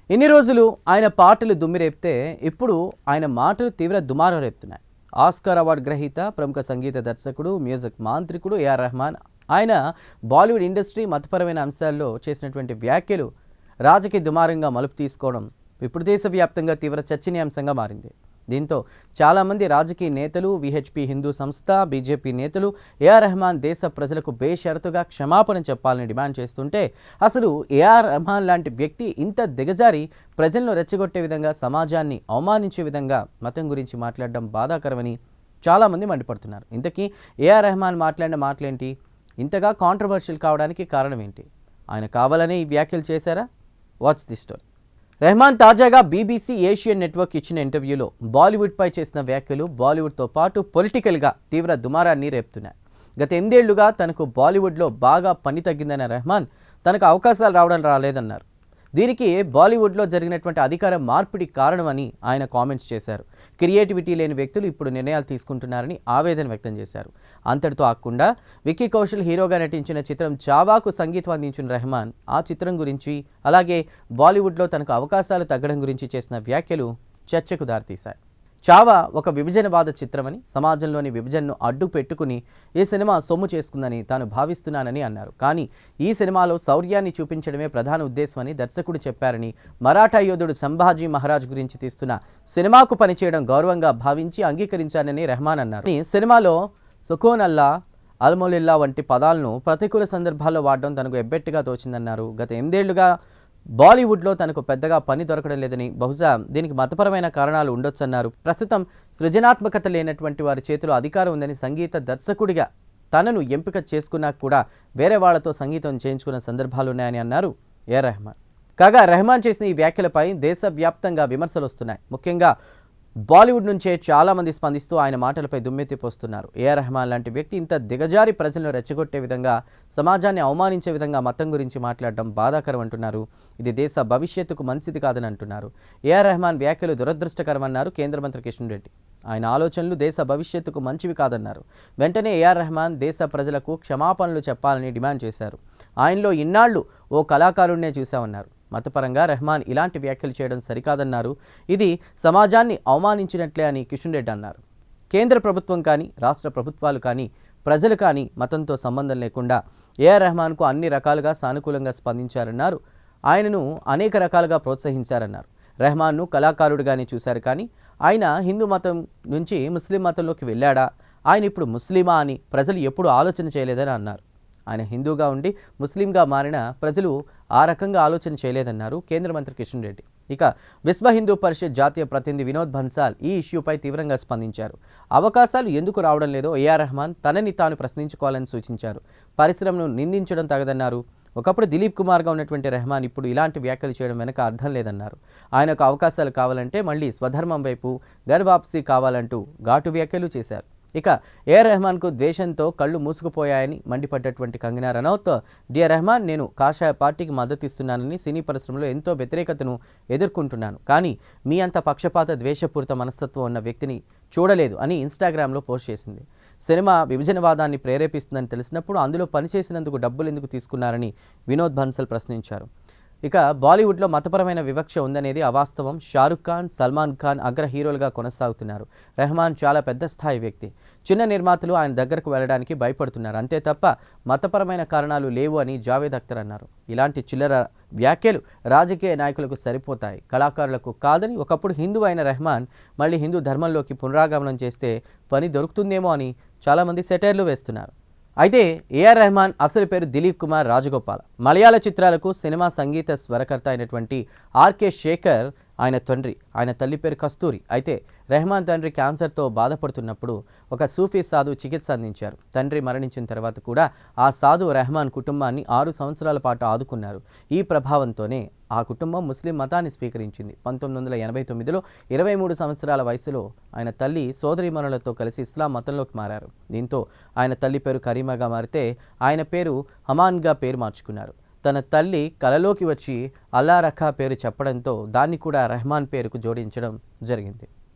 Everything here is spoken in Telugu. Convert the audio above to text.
ఇన్ని రోజులు ఆయన పాటలు దుమ్మిరేపితే ఇప్పుడు ఆయన మాటలు తీవ్ర దుమారం రేపుతున్నాయి. ఆస్కార్ అవార్డు గ్రహీత, ప్రముఖ సంగీత దర్శకుడు, మ్యూజిక్ మాంత్రికుడు ఏఆర్ రెహమాన్ ఆయన బాలీవుడ్ ఇండస్ట్రీ మతపరమైన అంశాల్లో చేసినటువంటి వ్యాఖ్యలు రాజకీయ దుమారంగా మలుపు తీసుకోవడం ఇప్పుడు దేశవ్యాప్తంగా తీవ్ర చర్చనీయాంశంగా మారింది. దీంతో చాలామంది రాజకీయ నేతలు, విహెచ్పి హిందూ సంస్థ, బీజేపీ నేతలు ఏఆర్ రెహమాన్ దేశ ప్రజలకు బేషరతుగా క్షమాపణ చెప్పాలని డిమాండ్ చేస్తుంటే, అసలు ఏఆర్ రెహమాన్ లాంటి వ్యక్తి ఇంత దిగజారి ప్రజలను రెచ్చగొట్టే విధంగా, సమాజాన్ని అవమానించే విధంగా మతం గురించి మాట్లాడడం బాధాకరమని చాలామంది మండిపడుతున్నారు. ఇంతకీ ఏఆర్ రెహమాన్ మాట్లాడిన మాటలేంటి? ఇంతగా కాంట్రవర్షియల్ కావడానికి కారణం ఏంటి? ఆయన కావాలనే ఈ వ్యాఖ్యలు చేశారా? Watch the story. రెహమాన్ తాజాగా బీబీసీ ఏషియన్ నెట్వర్క్ ఇచ్చిన ఇంటర్వ్యూలో బాలీవుడ్పై చేసిన వ్యాఖ్యలు బాలీవుడ్తో పాటు పొలిటికల్గా తీవ్ర దుమారాన్ని రేపుతున్నాయి. గత 8 ఏళ్లుగా తనకు బాలీవుడ్లో బాగా పని తగ్గిందన్న రెహమాన్ తనకు అవకాశాలు రావడం రాలేదన్నారు. దీనికి బాలీవుడ్లో జరిగినటువంటి అధికార మార్పిడి కారణమని ఆయన కామెంట్స్ చేశారు. క్రియేటివిటీ లేని వ్యక్తులు ఇప్పుడు నిర్ణయాలు తీసుకుంటున్నారని ఆవేదన వ్యక్తం చేశారు. అంతటితో ఆగకుండా విక్కీ కౌశల్ హీరోగా నటించిన చిత్రం చావాకు సంగీతం అందించిన రెహమాన్ ఆ చిత్రం గురించి, అలాగే బాలీవుడ్లో తనకు అవకాశాలు తగ్గడం గురించి చేసిన వ్యాఖ్యలు చర్చకు దారితీశాయి. చావా ఒక విభజనవాద చిత్రమని, సమాజంలోని విభజనను అడ్డు పెట్టుకుని ఈ సినిమా సొమ్ము చేసుకుందని తాను భావిస్తున్నానని అన్నారు. కానీ ఈ సినిమాలో శౌర్యాన్ని చూపించడమే ప్రధాన ఉద్దేశమని దర్శకుడు చెప్పారని, మరాఠా యోధుడు సంభాజీ మహారాజ్ గురించి తీస్తున్న సినిమాకు పనిచేయడం గౌరవంగా భావించి అంగీకరించానని రెహమాన్ అన్నారు. సినిమాలో సుకోన్ అల్లా, అల్మోలిల్లా వంటి పదాలను ప్రతికూల సందర్భాల్లో వాడడం తనకు ఎబ్బెట్టుగా తోచిందన్నారు. గత 8 ఏళ్లుగా బాలీవుడ్లో తనకు పెద్దగా పని దొరకడం లేదని, బహుశా దీనికి మతపరమైన కారణాలు ఉండొచ్చన్నారు. ప్రస్తుతం సృజనాత్మకత లేనటువంటి వారి చేతిలో అధికారం ఉందని, సంగీత దర్శకుడిగా తనను ఎంపిక చేసుకున్నా కూడా వేరే వాళ్లతో సంగీతం చేయించుకున్న సందర్భాలున్నాయని అన్నారు ఏఆర్ రెహమాన్. కాగా రెహమాన్ చేసిన ఈ వ్యాఖ్యలపై దేశవ్యాప్తంగా విమర్శలు వస్తున్నాయి. ముఖ్యంగా బాలీవుడ్ నుంచే చాలామంది స్పందిస్తూ ఆయన మాటలపై దుమ్మెత్తిపోస్తున్నారు. ఏఆర్ రెహమాన్ లాంటి వ్యక్తి ఇంత దిగజారి ప్రజలను రెచ్చగొట్టే విధంగా, సమాజాన్ని అవమానించే విధంగా మతం గురించి మాట్లాడడం బాధాకరం అంటున్నారు. ఇది దేశ భవిష్యత్తుకు మంచిది కాదని అంటున్నారు. ఏఆర్ రెహమాన్ వ్యాఖ్యలు దురదృష్టకరమన్నారు కేంద్ర మంత్రి కిషన్ రెడ్డి. ఆయన ఆలోచనలు దేశ భవిష్యత్తుకు మంచివి కాదన్నారు. వెంటనే ఏఆర్ రెహమాన్ దేశ ప్రజలకు క్షమాపణలు చెప్పాలని డిమాండ్ చేశారు. ఆయనలో ఇన్నాళ్లు ఓ కళాకారుడినే చూశామన్నారు. మతపరంగా రెహమాన్ ఇలాంటి వ్యాఖ్యలు చేయడం సరికాదన్నారు. ఇది సమాజాన్ని అవమానించినట్లే అని కిషన్ రెడ్డి అన్నారు. కేంద్ర ప్రభుత్వం కానీ, రాష్ట్ర ప్రభుత్వాలు కానీ, ప్రజలు కానీ మతంతో సంబంధం లేకుండా ఏఆర్ రెహమాన్కు అన్ని రకాలుగా సానుకూలంగా స్పందించారన్నారు. ఆయనను అనేక రకాలుగా ప్రోత్సహించారన్నారు. రెహమాన్ను కళాకారుడిగానే చూశారు, కానీ ఆయన హిందూ మతం నుంచి ముస్లిం మతంలోకి వెళ్ళాడా, ఆయన ఇప్పుడు ముస్లిమా అని ప్రజలు ఎప్పుడు ఆలోచన చేయలేదని అన్నారు. ఆయన హిందూగా ఉండి ముస్లింగా మారిన ప్రజలు ఆ రకంగా ఆలోచన చేయలేదన్నారు కేంద్ర మంత్రి కిషన్ రెడ్డి. ఇక విశ్వ హిందూ పరిషత్ జాతీయ ప్రతినిధి వినోద్ బన్సాల్ ఈ ఇష్యూపై తీవ్రంగా స్పందించారు. అవకాశాలు ఎందుకు రావడం లేదో ఏఆర్ రెహమాన్ తనని తాను ప్రశ్నించుకోవాలని సూచించారు. పరిశ్రమను నిందించడం తగదన్నారు. ఒకప్పుడు దిలీప్ కుమార్గా ఉన్నటువంటి రెహమాన్ ఇప్పుడు ఇలాంటి వ్యాఖ్యలు చేయడం వెనక అర్థం లేదన్నారు. ఆయనకు అవకాశాలు కావాలంటే మళ్ళీ స్వధర్మం వైపు గర్వాప్సీ కావాలంటూ ఘాటు వ్యాఖ్యలు చేశారు. ఇక ఏఆర్ రెహమాన్కు ద్వేషంతో కళ్ళు మూసుకుపోయాయని మండిపడ్డటువంటి కంగనా రనౌత్, డియర్ రెహమాన్, నేను కాషాయ పార్టీకి మద్దతు ఇస్తున్నానని, సినీ పరిశ్రమలో ఎంతో వ్యతిరేకతను ఎదుర్కొంటున్నాను, కానీ మీ అంత పక్షపాత ద్వేషపూరిత మనస్తత్వం ఉన్న వ్యక్తిని చూడలేదు అని ఇన్స్టాగ్రామ్లో పోస్ట్ చేసింది. సినిమా విభజనవాదాన్ని ప్రేరేపిస్తుందని తెలిసినప్పుడు అందులో పనిచేసినందుకు డబ్బులు ఎందుకు తీసుకున్నారని వినోద్ బన్సల్ ప్రశ్నించారు. ఇక బాలీవుడ్లో మతపరమైన వివక్ష ఉందనేది అవాస్తవం. షారుఖ్ ఖాన్, సల్మాన్ ఖాన్ అగ్ర హీరోలుగా కొనసాగుతున్నారు. రెహమాన్ చాలా పెద్ద స్థాయి వ్యక్తి. చిన్న నిర్మాతలు ఆయన దగ్గరకు వెళ్ళడానికి భయపడుతున్నారు, అంతే తప్ప మతపరమైన కారణాలు లేవు అని జావేద్ అఖ్తర్ అన్నారు. ఇలాంటి చిల్లర వ్యాఖ్యలు రాజకీయ నాయకులకు సరిపోతాయి, కళాకారులకు కాదని, ఒకప్పుడు హిందూ అయిన రెహమాన్ మళ్ళీ హిందూ ధర్మంలోకి పునరాగమనం చేస్తే పని దొరుకుతుందేమో అని చాలామంది సెటైర్లు వేస్తున్నారు. అయితే ఏఆర్ రెహమాన్ అసలు పేరు దిలీప్ కుమార్ రాజగోపాల్. మలయాళ చిత్రాలకు సినిమా సంగీత స్వరకర్త అయినటువంటి ఆర్కే శేఖర్ ఆయన తండ్రి. ఆయన తల్లి పేరు కస్తూరి. అయితే రెహమాన్ తండ్రి క్యాన్సర్తో బాధపడుతున్నప్పుడు ఒక సూఫీ సాధువు చికిత్స అందించారు. తండ్రి మరణించిన తర్వాత కూడా ఆ సాధువు రెహమాన్ కుటుంబాన్ని 6 సంవత్సరాల పాటు ఆదుకున్నారు. ఈ ప్రభావంతోనే ఆ కుటుంబం ముస్లిం మతాన్ని స్వీకరించింది. 1989లో 23 సంవత్సరాల వయసులో ఆయన తల్లి సోదరీమణులతో కలిసి ఇస్లాం మతంలోకి మారారు. దీంతో ఆయన తల్లి పేరు కరీమాగా మారితే ఆయన పేరు హమాన్గా పేరు మార్చుకున్నారు. తన తల్లి కలలోకి వచ్చి అల్లా రఖా పేరు చెప్పడంతో దాన్ని కూడా రెహమాన్ పేరుకు జోడించడం జరిగింది.